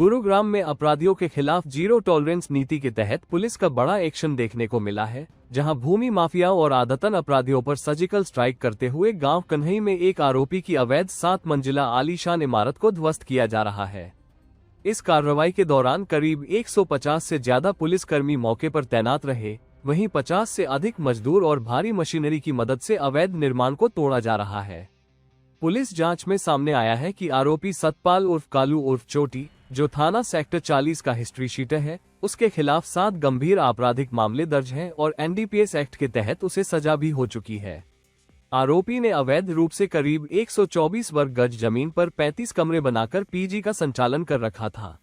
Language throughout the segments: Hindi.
गुरुग्राम में अपराधियों के खिलाफ जीरो टॉलरेंस नीति के तहत पुलिस का बड़ा एक्शन देखने को मिला है, जहां भूमि माफियाओं और आदतन अपराधियों पर सर्जिकल स्ट्राइक करते हुए गांव कन्हई में एक आरोपी की अवैध 7 मंजिला आलीशान इमारत को ध्वस्त किया जा रहा है। इस कार्रवाई के दौरान करीब 150 से ज्यादा पुलिसकर्मी मौके पर तैनात रहे, वहीं 50 से अधिक मजदूर और भारी मशीनरी की मदद से अवैध निर्माण को तोड़ा जा रहा है। पुलिस जांच में सामने आया है कि आरोपी सतपाल उर्फ कालू उर्फ चोटी, जो थाना सेक्टर 40 का हिस्ट्री शीटर है, उसके खिलाफ 7 गंभीर आपराधिक मामले दर्ज हैं और एनडीपीएस एक्ट के तहत उसे सजा भी हो चुकी है। आरोपी ने अवैध रूप से करीब 124 वर्ग गज जमीन पर 35 कमरे बनाकर पीजी का संचालन कर रखा था।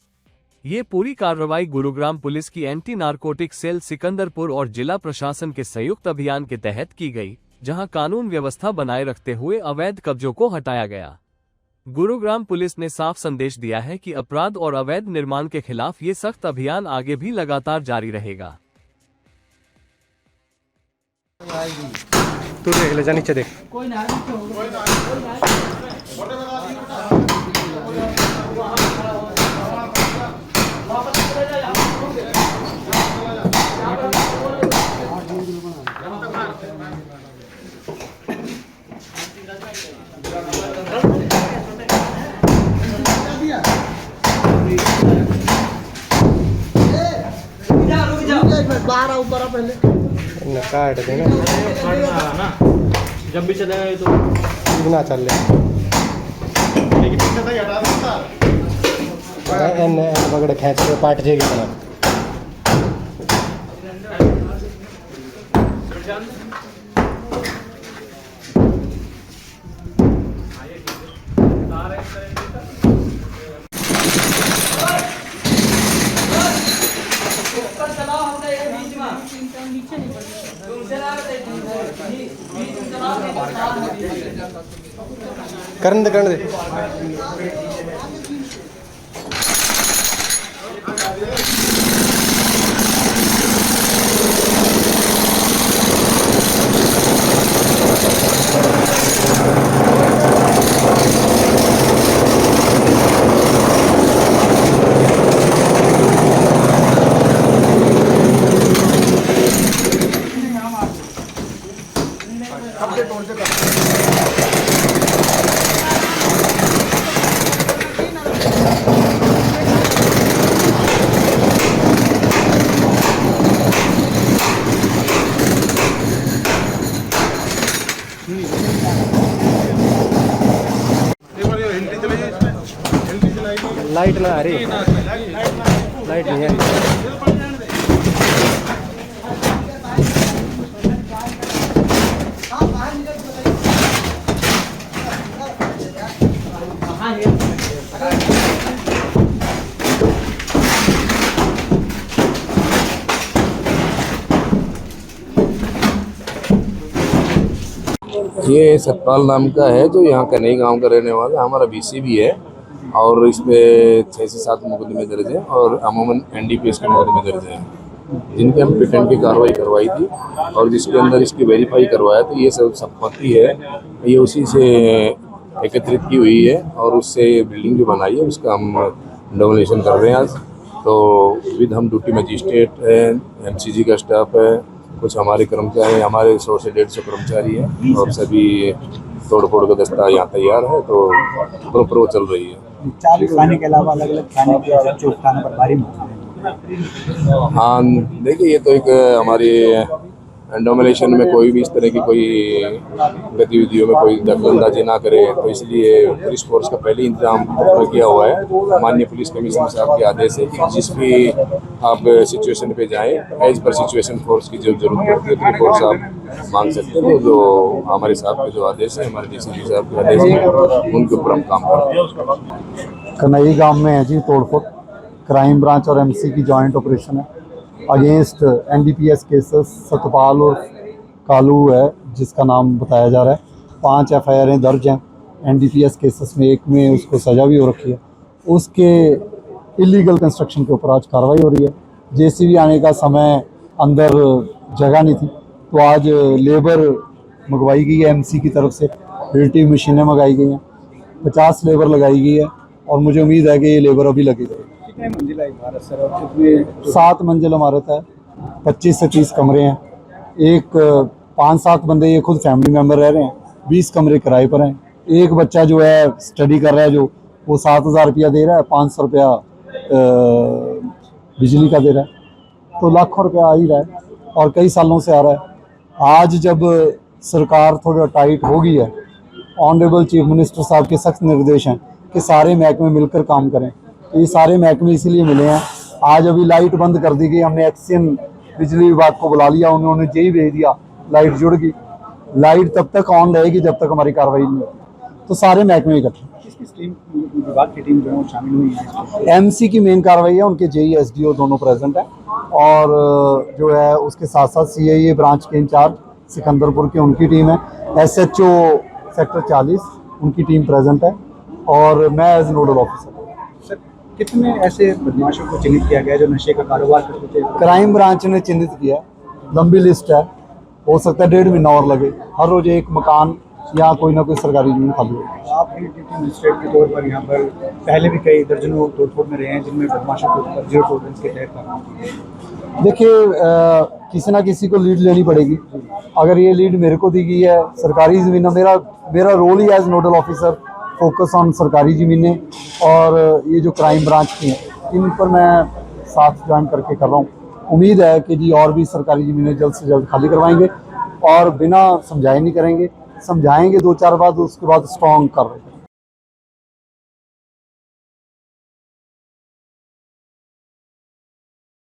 ये पूरी कार्रवाई गुरुग्राम पुलिस की एंटी नारकोटिक सेल सिकंदरपुर और जिला प्रशासन के संयुक्त अभियान के तहत की गई, जहां कानून व्यवस्था बनाए रखते हुए अवैध कब्जों को हटाया गया। गुरुग्राम पुलिस ने साफ संदेश दिया है कि अपराध और अवैध निर्माण के खिलाफ ये सख्त अभियान आगे भी लगातार जारी रहेगा। तू देख ले जा, नीचे देख। बाहर आओ पहले काट देना ना, जब भी चलेगा तो ना चल पकड़ खेच के पाट जाएगी बना। करने दे लाइट ना आ रही, लाइट नहीं है। ये सतपाल नाम का है, जो यहाँ कन्हई गांव का रहने वाला, हमारा बीसी भी है और इस पे 6 से 7 मुकदमे दर्ज हैं और अमूमन एनडीपीएस के मुकदमे दर्ज हैं, जिनके हम पेटेंट की कार्रवाई करवाई थी और जिसके अंदर इसकी वेरीफाई करवाया। तो ये सब संपत्ति है, ये उसी से एकत्रित की हुई है और उससे बिल्डिंग जो बनाई है उसका हम डोमिनेशन कर रहे हैं आज। तो विद हम ड्यूटी मजिस्ट्रेट है, एमसीजी का स्टाफ है, कुछ हमारे कर्मचारी, हमारे 100 से 150 कर्मचारी हैं और सभी तोड़ फोड़ का दस्ता यहाँ तैयार है। तो प्रॉपर वो चल रही है। 40 थाने के अलावा अलग अलग थाने के चौक थाने पर भारी मुकदमे। हाँ देखिए, ये तो एक हमारी डोमिनेशन में कोई भी इस तरह की कोई गतिविधियों में कोई दखलंदाजी ना करे, तो इसलिए पुलिस फोर्स का पहले इंतजाम किया हुआ है। माननीय पुलिस कमिश्नर साहब के आदेश है कि जिस भी आप सिचुएशन पे जाएं, एज पर सिचुएशन फोर्स की जो जरूरत पड़ती है तो फोर्स आप मांग सकते हैं। जो हमारे साहब के जो आदेश है, हमारे डीसीपी साहब के आदेश है, उनके ऊपर हम काम करते हैं। कन्हई गांव में है जी तोड़फोड़, क्राइम ब्रांच और एमसी की जॉइंट ऑपरेशन है अगेंस्ट एनडीपीएस केसेस। सतपाल और कालू है जिसका नाम बताया जा रहा है। 5 एफआईआर दर्ज हैं एनडीपीएस केसेस में, एक में उसको सज़ा भी हो रखी है। उसके इलीगल कंस्ट्रक्शन के ऊपर आज कार्रवाई हो रही है। जेसीबी आने का समय अंदर जगह नहीं थी, तो आज लेबर मंगवाई गई है एमसी की तरफ से, रिलेटिव मशीनें मंगाई गई हैं, 50 लेबर लगाई गई है और मुझे उम्मीद है कि ये लेबर अभी लगेगी। कितने मंजिला इमारत सर और कितने 7 मंजिल इमारत है, 25 से 30 कमरे हैं। एक 5-7 बंदे ये खुद फैमिली मेम्बर रह रहे हैं, 20 कमरे किराए पर हैं। एक बच्चा जो है स्टडी कर रहा है, जो वो 7,000 रुपया दे रहा है, 500 रुपया बिजली का दे रहा है, तो लाखों रुपया आ ही रहा है और कई सालों से आ रहा है। आज जब सरकार थोड़ा टाइट हो गई है, ऑनरेबल चीफ मिनिस्टर साहब के सख्त निर्देश हैं कि सारे महकमे मिलकर काम करें, तो ये सारे महकमे इसीलिए मिले हैं। आज अभी लाइट बंद कर दी गई, हमने एक्सियन बिजली विभाग को बुला लिया, उन्होंने जेई भेज दिया, लाइट जुड़ गई। लाइट तब तक ऑन रहेगी जब तक हमारी कार्रवाई नहीं होती, तो सारे महकमे इकट्ठे। किस टीम विभाग की टीम जो है वो शामिल हुई है? एमसी की मेन कार्रवाई है, उनके जेई एसडीओ दोनों प्रेजेंट हैं और जो है उसके साथ साथ सीआईए ब्रांच के इंचार्ज सिकंदरपुर की उनकी टीम है, एसएचओ सेक्टर 40 उनकी टीम प्रेजेंट है और मैं एज नोडल ऑफिसर। सर कितने ऐसे बदमाशों को चिन्हित किया गया जो नशे का कारोबार करते थे? क्राइम ब्रांच ने चिन्हित किया, लंबी लिस्ट है, हो सकता है 1.5 महीना और लगे। हर रोज एक मकान या कोई ना कोई सरकारी जमीन खाली हो। आप भी ड्यूटी मजिस्ट्रेट के तौर पर यहाँ पर पहले भी कई दर्जनों तोड़फोड़ में रहे हैं जिनमें बदमाशों को जीरो टॉलरेंस के तहत करना चाहिए। देखिए किसी ना किसी को लीड लेनी पड़ेगी। अगर ये लीड मेरे को दी गई है, सरकारी ज़मीनें, मेरा रोल ही as nodal officer focus on सरकारी ज़मीनें और ये जो क्राइम ब्रांच की हैं इन पर मैं साथ ज्वाइन करके कर रहा हूँ। उम्मीद है कि जी और भी सरकारी ज़मीनें जल्द से जल्द खाली करवाएंगे और बिना समझाए नहीं करेंगे, समझाएंगे 2-4 बार, उसके बाद स्ट्रॉन्ग कर रहे हैं।